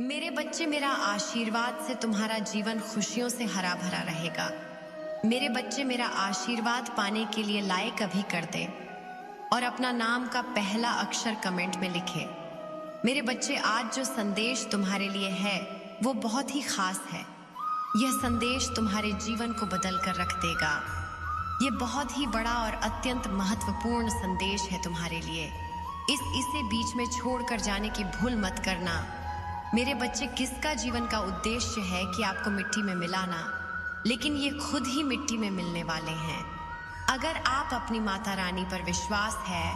मेरे बच्चे, मेरा आशीर्वाद से तुम्हारा जीवन खुशियों से हरा भरा रहेगा। मेरे बच्चे, मेरा आशीर्वाद पाने के लिए लाइक अभी कर दे और अपना नाम का पहला अक्षर कमेंट में लिखे। मेरे बच्चे, आज जो संदेश तुम्हारे लिए है वो बहुत ही खास है। यह संदेश तुम्हारे जीवन को बदल कर रख देगा। ये बहुत ही बड़ा और अत्यंत महत्वपूर्ण संदेश है तुम्हारे लिए। इसे बीच में छोड़कर जाने की भूल मत करना। मेरे बच्चे, किसका जीवन का उद्देश्य है कि आपको मिट्टी में मिलाना, लेकिन ये खुद ही मिट्टी में मिलने वाले हैं। अगर आप अपनी माता रानी पर विश्वास है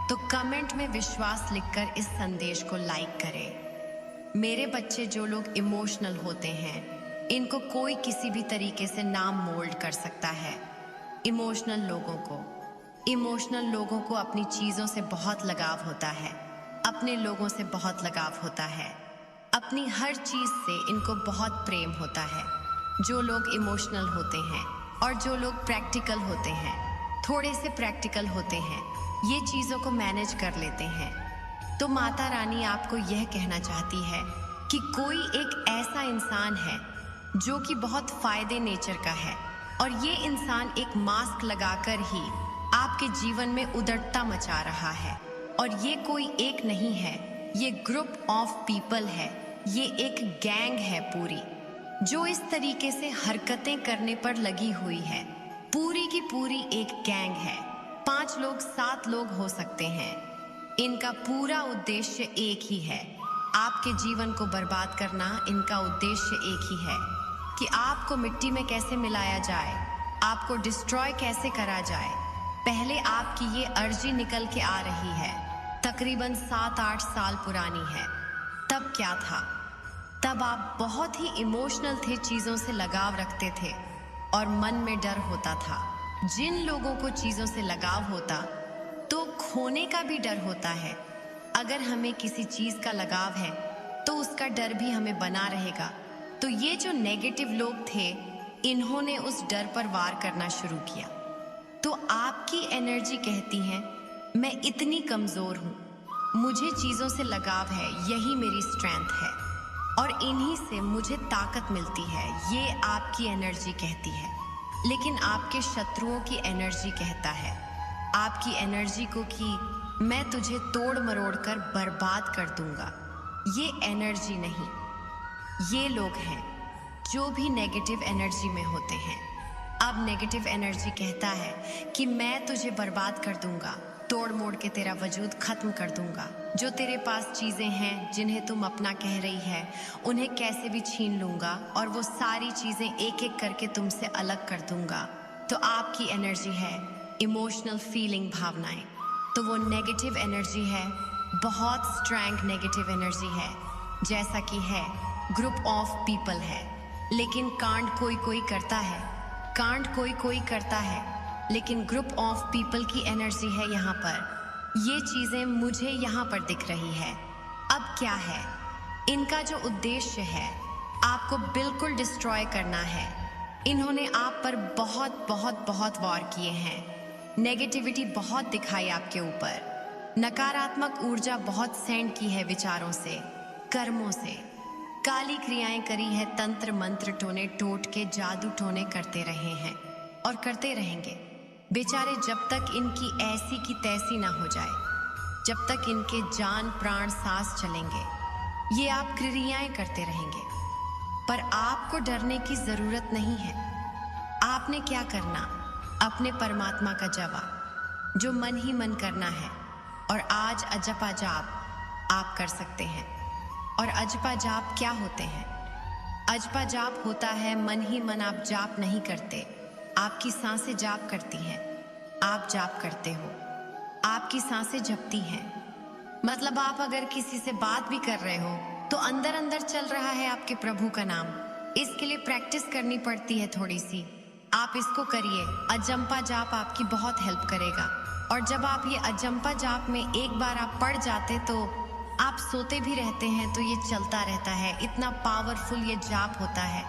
तो कमेंट में विश्वास लिखकर इस संदेश को लाइक करें। मेरे बच्चे, जो लोग इमोशनल होते हैं इनको कोई किसी भी तरीके से नाम मोल्ड कर सकता है। इमोशनल लोगों को अपनी चीज़ों से बहुत लगाव होता है, अपने लोगों से बहुत लगाव होता है, अपनी हर चीज़ से इनको बहुत प्रेम होता है। जो लोग इमोशनल होते हैं और जो लोग प्रैक्टिकल होते हैं, थोड़े से प्रैक्टिकल होते हैं, ये चीज़ों को मैनेज कर लेते हैं। तो माता रानी आपको यह कहना चाहती है कि कोई एक ऐसा इंसान है जो कि बहुत फायदे नेचर का है, और ये इंसान एक मास्क लगाकर ही आपके जीवन में उद्दंडता मचा रहा है। और ये कोई एक नहीं है, ये ग्रुप ऑफ पीपल है, ये एक गैंग है पूरी, जो इस तरीके से हरकतें करने पर लगी हुई है। पूरी की पूरी एक गैंग है। 5 लोग 7 लोग हो सकते हैं। इनका पूरा उद्देश्य एक ही है, आपके जीवन को बर्बाद करना। इनका उद्देश्य एक ही है कि आपको मिट्टी में कैसे मिलाया जाए, आपको डिस्ट्रॉय कैसे करा जाए। पहले आपकी ये अर्जी निकल के आ रही है, तकरीबन 7-8 साल पुरानी है। तब क्या था? तब आप बहुत ही इमोशनल थे, चीज़ों से लगाव रखते थे और मन में डर होता था। जिन लोगों को चीज़ों से लगाव होता तो खोने का भी डर होता है। अगर हमें किसी चीज़ का लगाव है तो उसका डर भी हमें बना रहेगा। तो ये जो नेगेटिव लोग थे, इन्होंने उस डर पर वार करना शुरू किया। तो आपकी एनर्जी कहती है, मैं इतनी कमज़ोर हूँ, मुझे चीज़ों से लगाव है, यही मेरी स्ट्रेंथ है और इन्हीं से मुझे ताकत मिलती है। ये आपकी एनर्जी कहती है। लेकिन आपके शत्रुओं की एनर्जी कहता है आपकी एनर्जी को कि मैं तुझे तोड़ मरोड़ कर बर्बाद कर दूंगा। ये एनर्जी नहीं, ये लोग हैं जो भी नेगेटिव एनर्जी में होते हैं। अब नेगेटिव एनर्जी कहता है कि मैं तुझे बर्बाद कर दूंगा, तोड़ मोड़ के तेरा वजूद खत्म कर दूंगा। जो तेरे पास चीज़ें हैं जिन्हें तुम अपना कह रही है, उन्हें कैसे भी छीन लूंगा और वो सारी चीज़ें एक एक करके तुमसे अलग कर दूंगा। तो आपकी एनर्जी है इमोशनल फीलिंग, भावनाएं। तो वो नेगेटिव एनर्जी है, बहुत स्ट्रॉन्ग नेगेटिव एनर्जी है, जैसा कि है ग्रुप ऑफ पीपल है। लेकिन कांड कोई कोई करता है, कांड कोई कोई करता है, लेकिन ग्रुप ऑफ पीपल की एनर्जी है यहाँ पर। ये चीज़ें मुझे यहाँ पर दिख रही है। अब क्या है इनका जो उद्देश्य है, आपको बिल्कुल डिस्ट्रॉय करना है। इन्होंने आप पर बहुत बहुत बहुत वार किए हैं। नेगेटिविटी बहुत दिखाई आपके ऊपर, नकारात्मक ऊर्जा बहुत सेंड की है, विचारों से, कर्मों से, काली क्रियाएं करी है, तंत्र मंत्र टोने टोट के जादू टोने करते रहे हैं और करते रहेंगे बेचारे, जब तक इनकी ऐसी की तैसी ना हो जाए, जब तक इनके जान प्राण सांस चलेंगे, ये आप क्रियाएं करते रहेंगे। पर आपको डरने की जरूरत नहीं है। आपने क्या करना, अपने परमात्मा का जपा, जो मन ही मन करना है। और आज अजपा जाप आप कर सकते हैं। और अजपा जाप क्या होते हैं? अजपा जाप होता है मन ही मन आप जाप नहीं करते, आपकी सांसें जाप करती हैं। आप जाप करते हो, आपकी सांसें जपती हैं। मतलब आप अगर किसी से बात भी कर रहे हो तो अंदर अंदर चल रहा है आपके प्रभु का नाम। इसके लिए प्रैक्टिस करनी पड़ती है थोड़ी सी। आप इसको करिए, अजंपा जाप आपकी बहुत हेल्प करेगा। और जब आप ये अजंपा जाप में एक बार आप पढ़ जाते तो आप सोते भी रहते हैं, तो ये चलता रहता है। इतना पावरफुल ये जाप होता है।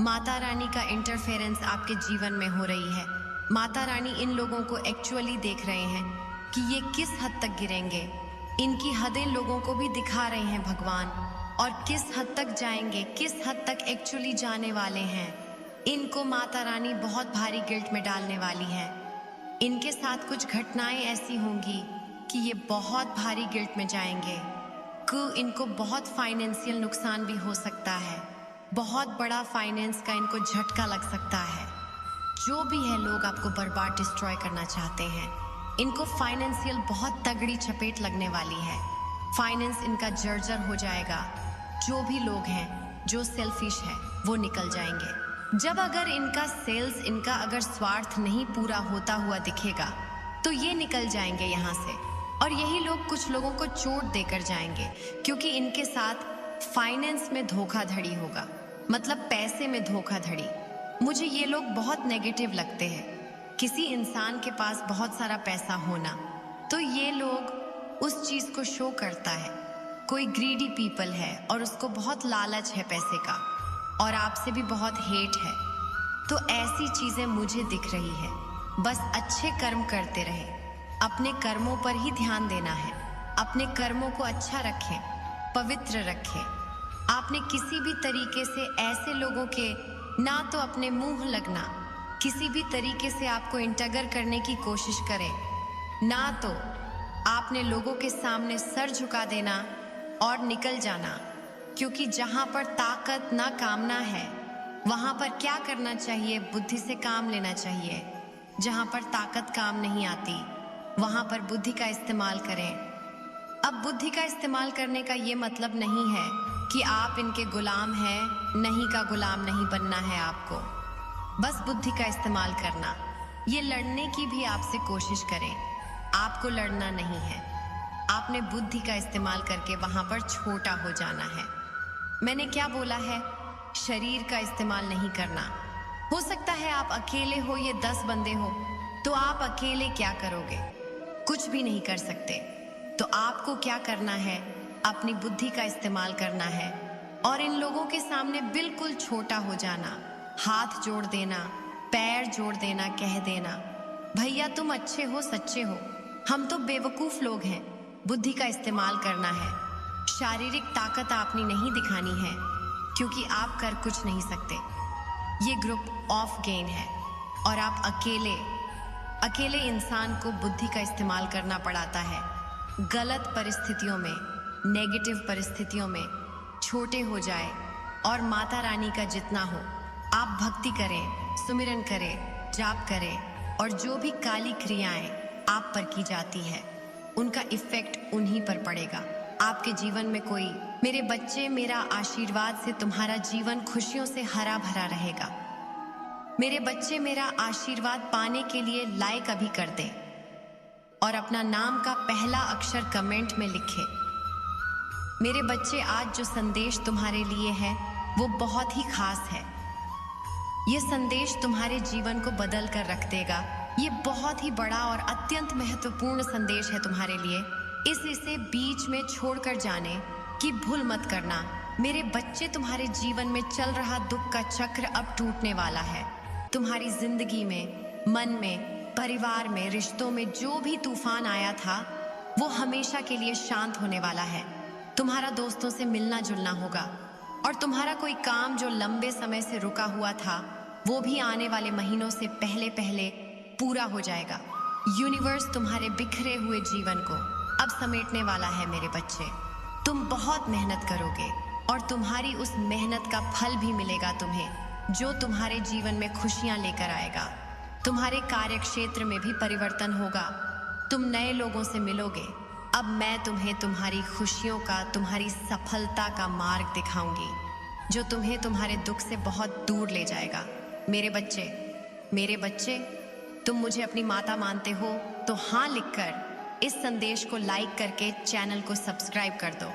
माता रानी का इंटरफेरेंस आपके जीवन में हो रही है। माता रानी इन लोगों को एक्चुअली देख रहे हैं कि ये किस हद तक गिरेंगे। इनकी हदें लोगों को भी दिखा रहे हैं भगवान। और किस हद तक जाएंगे, किस हद तक एक्चुअली जाने वाले हैं, इनको माता रानी बहुत भारी गिल्ट में डालने वाली है। इनके साथ कुछ घटनाएं ऐसी होंगी कि ये बहुत भारी गिल्ट में जाएंगे कि इनको बहुत फाइनेंशियल नुकसान भी हो सकता है, बहुत बड़ा फाइनेंस का इनको झटका लग सकता है। जो भी है, लोग आपको बर्बाद डिस्ट्रॉय करना चाहते हैं। इनको फाइनेंशियल बहुत तगड़ी चपेट लगने वाली है। फाइनेंस इनका जर्जर हो जाएगा। जो भी लोग हैं जो सेल्फिश है वो निकल जाएंगे। जब अगर इनका सेल्स, इनका अगर स्वार्थ नहीं पूरा होता हुआ दिखेगा तो ये निकल जाएंगे यहाँ से। और यही लोग कुछ लोगों को चोट देकर जाएंगे, क्योंकि इनके साथ फाइनेंस में धोखाधड़ी होगा, मतलब पैसे में धोखाधड़ी। मुझे ये लोग बहुत नेगेटिव लगते हैं। किसी इंसान के पास बहुत सारा पैसा होना, तो ये लोग उस चीज को शो करता है। कोई ग्रीडी पीपल है और उसको बहुत लालच है पैसे का, और आपसे भी बहुत हेट है, तो ऐसी चीजें मुझे दिख रही है। बस अच्छे कर्म करते रहे, अपने कर्मों पर ही ध्यान देना है। अपने कर्मों को अच्छा रखें, पवित्र रखें। आपने किसी भी तरीके से ऐसे लोगों के ना तो अपने मुंह लगना, किसी भी तरीके से आपको इंटगर करने की कोशिश करें, ना तो आपने लोगों के सामने सर झुका देना और निकल जाना। क्योंकि जहां पर ताकत ना कामना है, वहां पर क्या करना चाहिए? बुद्धि से काम लेना चाहिए। जहां पर ताकत काम नहीं आती, वहां पर बुद्धि का इस्तेमाल करें। अब बुद्धि का इस्तेमाल करने का ये मतलब नहीं है कि आप इनके गुलाम हैं, नहीं का गुलाम नहीं बनना है आपको। बस बुद्धि का इस्तेमाल करना। ये लड़ने की भी आपसे कोशिश करें, आपको लड़ना नहीं है। आपने बुद्धि का इस्तेमाल करके वहां पर छोटा हो जाना है। मैंने क्या बोला है? शरीर का इस्तेमाल नहीं करना। हो सकता है आप अकेले हो, ये 10 बंदे हो, तो आप अकेले क्या करोगे? कुछ भी नहीं कर सकते। तो आपको क्या करना है? अपनी बुद्धि का इस्तेमाल करना है और इन लोगों के सामने बिल्कुल छोटा हो जाना, हाथ जोड़ देना, पैर जोड़ देना, कह देना, भैया तुम अच्छे हो, सच्चे हो, हम तो बेवकूफ लोग हैं। बुद्धि का इस्तेमाल करना है। शारीरिक ताकत आपने नहीं दिखानी है, क्योंकि आप कर कुछ नहीं सकते। ये ग्रुप ऑफ गेन है और आप अकेले इंसान को बुद्धि का इस्तेमाल करना पड़ता है। गलत परिस्थितियों में, नेगेटिव परिस्थितियों में छोटे हो जाए और माता रानी का जितना हो आप भक्ति करें, सुमिरन करें, जाप करें, और जो भी काली क्रियाएं आप पर की जाती है उनका इफेक्ट उन्हीं पर पड़ेगा। आपके जीवन में कोई, मेरे बच्चे, मेरा आशीर्वाद से तुम्हारा जीवन खुशियों से हरा भरा रहेगा। मेरे बच्चे, मेरा आशीर्वाद पाने के लिए लाइक अभी कर दें और अपना नाम का पहला अक्षर कमेंट में लिखें। मेरे बच्चे, आज जो संदेश तुम्हारे लिए है वो बहुत ही खास है। ये संदेश तुम्हारे जीवन को बदल कर रख देगा। ये बहुत ही बड़ा और अत्यंत महत्वपूर्ण संदेश है तुम्हारे लिए। इसे बीच में छोड़कर जाने की भूल मत करना। मेरे बच्चे, तुम्हारे जीवन में चल रहा दुख का चक्र अब टूटने वाला है। तुम्हारी जिंदगी में, मन में, परिवार में, रिश्तों में जो भी तूफान आया था वो हमेशा के लिए शांत होने वाला है। तुम्हारा दोस्तों से मिलना जुलना होगा और तुम्हारा कोई काम जो लंबे समय से रुका हुआ था वो भी आने वाले महीनों से पहले पूरा हो जाएगा। यूनिवर्स तुम्हारे बिखरे हुए जीवन को अब समेटने वाला है। मेरे बच्चे, तुम बहुत मेहनत करोगे और तुम्हारी उस मेहनत का फल भी मिलेगा तुम्हें, जो तुम्हारे जीवन में खुशियां लेकर आएगा। तुम्हारे कार्य क्षेत्र में भी परिवर्तन होगा। तुम नए लोगों से मिलोगे। अब मैं तुम्हें तुम्हारी खुशियों का, तुम्हारी सफलता का मार्ग दिखाऊंगी, जो तुम्हें तुम्हारे दुख से बहुत दूर ले जाएगा। मेरे बच्चे, तुम मुझे अपनी माता मानते हो तो हाँ लिखकर इस संदेश को लाइक करके चैनल को सब्सक्राइब कर दो।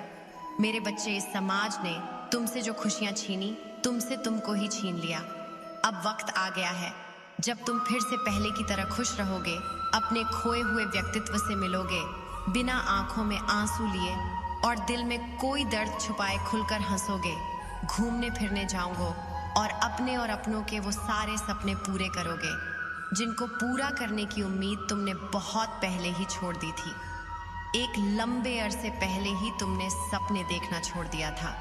मेरे बच्चे, इस समाज ने तुमसे जो खुशियां छीनी, तुमसे तुमको ही छीन लिया। अब वक्त आ गया है जब तुम फिर से पहले की तरह खुश रहोगे, अपने खोए हुए व्यक्तित्व से मिलोगे, बिना आंखों में आंसू लिए और दिल में कोई दर्द छुपाए खुलकर हंसोगे। घूमने फिरने जाओगे और अपनों के वो सारे सपने पूरे करोगे जिनको पूरा करने की उम्मीद तुमने बहुत पहले ही छोड़ दी थी। एक लंबे अरसे पहले ही तुमने सपने देखना छोड़ दिया था।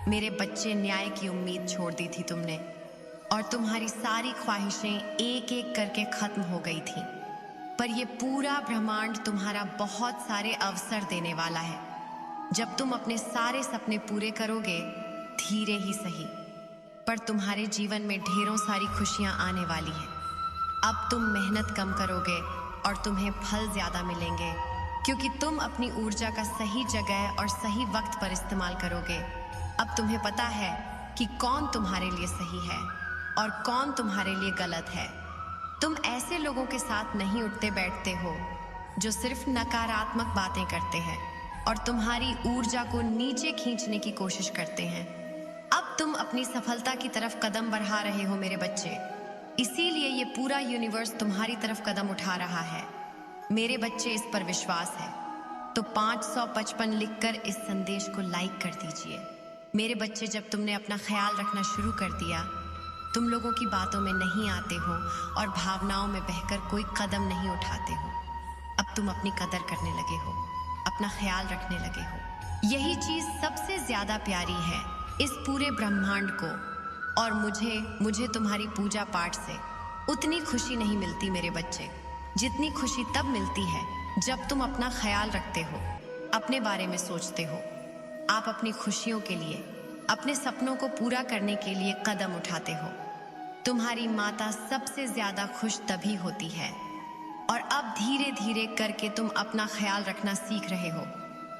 मेरे बच्चे, न्याय की उम्मीद छोड़ दी थी तुमने और तुम्हारी सारी ख्वाहिशें एक एक करके खत्म हो गई थी। पर यह पूरा ब्रह्मांड तुम्हारा बहुत सारे अवसर देने वाला है। जब तुम अपने सारे सपने पूरे करोगे, धीरे ही सही, पर तुम्हारे जीवन में ढेरों सारी खुशियां आने वाली हैं। अब तुम मेहनत कम करोगे और तुम्हें फल ज्यादा मिलेंगे, क्योंकि तुम अपनी ऊर्जा का सही जगह और सही वक्त पर इस्तेमाल करोगे। अब तुम्हें पता है कि कौन तुम्हारे लिए सही है और कौन तुम्हारे लिए गलत है। तुम ऐसे लोगों के साथ नहीं उठते बैठते हो जो सिर्फ नकारात्मक बातें करते हैं और तुम्हारी ऊर्जा को नीचे खींचने की कोशिश करते हैं। अब तुम अपनी सफलता की तरफ कदम बढ़ा रहे हो मेरे बच्चे, इसीलिए ये पूरा यूनिवर्स तुम्हारी तरफ कदम उठा रहा है। मेरे बच्चे, इस पर विश्वास है तो 555 लिखकर इस संदेश को लाइक कर दीजिए। मेरे बच्चे, जब तुमने अपना ख्याल रखना शुरू कर दिया, तुम लोगों की बातों में नहीं आते हो और भावनाओं में बहकर कोई कदम नहीं उठाते हो। अब तुम अपनी कदर करने लगे हो, अपना ख्याल रखने लगे हो। यही चीज सबसे ज्यादा प्यारी है इस पूरे ब्रह्मांड को। और मुझे तुम्हारी पूजा पाठ से उतनी खुशी नहीं मिलती मेरे बच्चे, जितनी खुशी तब मिलती है जब तुम अपना ख्याल रखते हो, अपने बारे में सोचते हो। आप अपनी खुशियों के लिए, अपने सपनों को पूरा करने के लिए कदम उठाते हो। तुम्हारी माता सबसे ज्यादा खुश तभी होती है। और अब धीरे धीरे करके तुम अपना ख्याल रखना सीख रहे हो।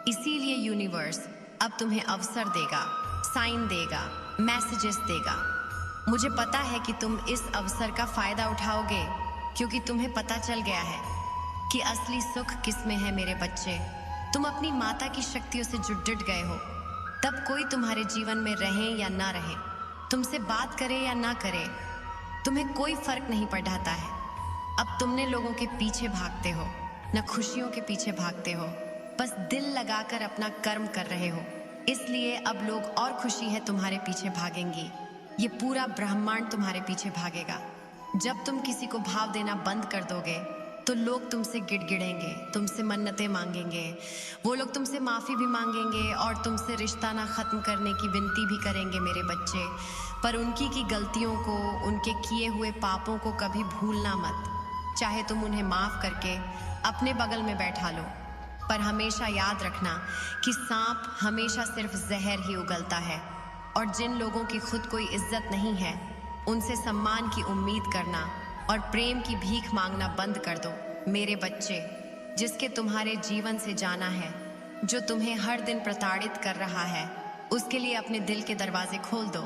इसीलिए यूनिवर्स अब तुम्हें अवसर देगा, साइन देगा, मैसेजेस देगा। मुझे पता है कि तुम इस अवसर का फायदा उठाओगे, क्योंकि तुम्हें पता चल गया है कि असली सुख किस में है मेरे बच्चे। तुम अपनी माता की शक्तियों से जुट गए हो। तब कोई तुम्हारे जीवन में रहे या ना रहे, तुमसे बात करे या ना करे, तुम्हें कोई फर्क नहीं पड़ता है। अब तुमने लोगों के पीछे भागते हो, न खुशियों के पीछे भागते हो, बस दिल लगाकर अपना कर्म कर रहे हो। इसलिए अब लोग और खुशी है तुम्हारे पीछे भागेंगी। ये पूरा ब्रह्मांड तुम्हारे पीछे भागेगा। जब तुम किसी को भाव देना बंद कर दोगे तो लोग तुमसे गिड़गिड़ेंगे, तुमसे मन्नतें मांगेंगे, वो लोग तुमसे माफ़ी भी मांगेंगे और तुमसे रिश्ता ना ख़त्म करने की विनती भी करेंगे मेरे बच्चे। पर उनकी की गलतियों को, उनके किए हुए पापों को कभी भूलना मत। चाहे तुम उन्हें माफ़ करके अपने बगल में बैठा लो, पर हमेशा याद रखना कि सांप हमेशा सिर्फ जहर ही उगलता है। और जिन लोगों की खुद कोई इज्जत नहीं है, उनसे सम्मान की उम्मीद करना और प्रेम की भीख मांगना बंद कर दो मेरे बच्चे। जिसके तुम्हारे जीवन से जाना है, जो तुम्हें हर दिन प्रताड़ित कर रहा है, उसके लिए अपने दिल के दरवाजे खोल दो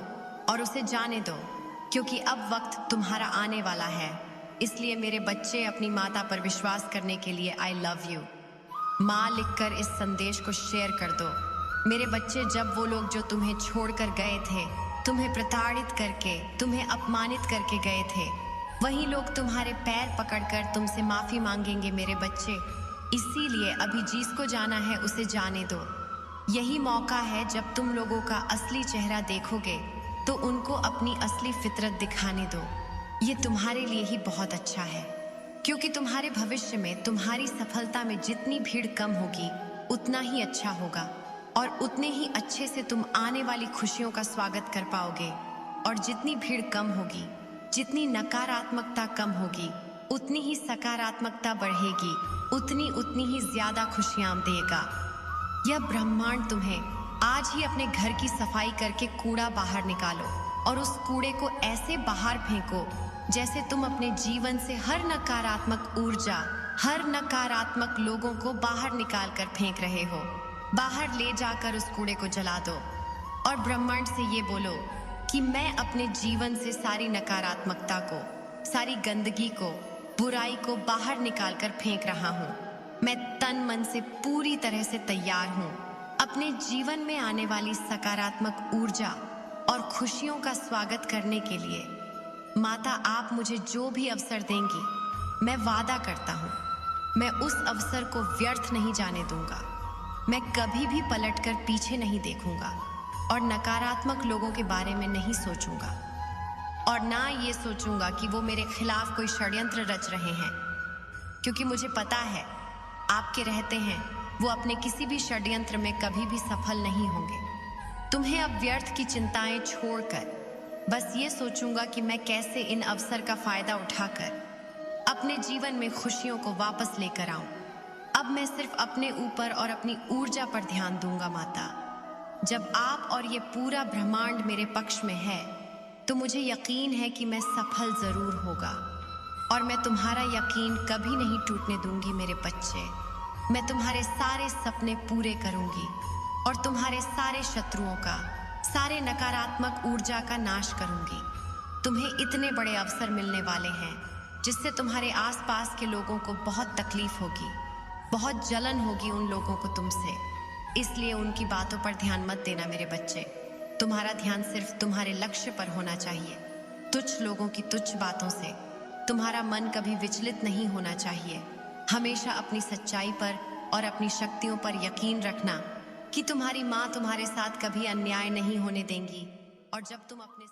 और उसे जाने दो, क्योंकि अब वक्त तुम्हारा आने वाला है। इसलिए मेरे बच्चे, अपनी माता पर विश्वास करने के लिए आई लव यू माँ लिखकर इस संदेश को शेयर कर दो मेरे बच्चे। जब वो लोग जो तुम्हें छोड़कर गए थे, तुम्हें प्रताड़ित करके, तुम्हें अपमानित करके गए थे, वही लोग तुम्हारे पैर पकड़कर तुमसे माफी मांगेंगे मेरे बच्चे। इसीलिए अभी जिसको जाना है उसे जाने दो। यही मौका है जब तुम लोगों का असली चेहरा देखोगे तो उनको अपनी असली फितरत दिखाने दो। ये तुम्हारे लिए ही बहुत अच्छा है, क्योंकि तुम्हारे भविष्य में तुम्हारी सफलता में जितनी भीड़ कम होगी, उतना ही अच्छा होगा और उतने ही अच्छे से तुम आने वाली खुशियों का स्वागत कर पाओगे। और जितनी भीड़ कम होगी, जितनी नकारात्मकता कम होगी, उतनी ही सकारात्मकता बढ़ेगी, उतनी ही ज्यादा खुशियां देगा। यह ब्रह्मांड तुम्हें आज ही अपने घर की सफाई करके कूड़ा बाहर निकालो और उस कूड़े को ऐसे बाहर फेंको जैसे तुम अपने जीवन से हर नकारात्मक ऊर्जा, हर नकारात्मक लोगों को बाहर निकाल कर फेंक रहे हो। बाहर ले जाकर उस कूड़े को जला दो और ब्रह्मांड से ये बोलो कि मैं अपने जीवन से सारी नकारात्मकता को, सारी गंदगी को, बुराई को बाहर निकाल कर फेंक रहा हूँ। मैं तन मन से पूरी तरह से तैयार हूँ अपने जीवन में आने वाली सकारात्मक ऊर्जा और खुशियों का स्वागत करने के लिए। माता, आप मुझे जो भी अवसर देंगी, मैं वादा करता हूँ मैं उस अवसर को व्यर्थ नहीं जाने दूंगा। मैं कभी भी पलटकर पीछे नहीं देखूंगा और नकारात्मक लोगों के बारे में नहीं सोचूंगा और ना ये सोचूंगा कि वो मेरे खिलाफ कोई षड्यंत्र रच रहे हैं, क्योंकि मुझे पता है आपके रहते हैं वो अपने किसी भी षड्यंत्र में कभी भी सफल नहीं होंगे। तुम्हें अब व्यर्थ की चिंताएं छोड़कर बस ये सोचूंगा कि मैं कैसे इन अवसर का फायदा उठाकर अपने जीवन में खुशियों को वापस लेकर आऊं। अब मैं सिर्फ अपने ऊपर और अपनी ऊर्जा पर ध्यान दूंगा माता। जब आप और ये पूरा ब्रह्मांड मेरे पक्ष में है तो मुझे यकीन है कि मैं सफल जरूर होगा। और मैं तुम्हारा यकीन कभी नहीं टूटने दूंगी मेरे बच्चे। मैं तुम्हारे सारे सपने पूरे करूंगी और तुम्हारे सारे शत्रुओं का, सारे नकारात्मक ऊर्जा का नाश करूंगी। तुम्हें इतने बड़े अवसर मिलने वाले हैं जिससे तुम्हारे आसपास के लोगों को बहुत तकलीफ होगी, बहुत जलन होगी उन लोगों को तुमसे। इसलिए उनकी बातों पर ध्यान मत देना मेरे बच्चे। तुम्हारा ध्यान सिर्फ तुम्हारे लक्ष्य पर होना चाहिए। तुच्छ लोगों की तुच्छ बातों से तुम्हारा मन कभी विचलित नहीं होना चाहिए। हमेशा अपनी सच्चाई पर और अपनी शक्तियों पर यकीन रखना कि तुम्हारी माँ तुम्हारे साथ कभी अन्याय नहीं होने देंगी। और जब तुम अपने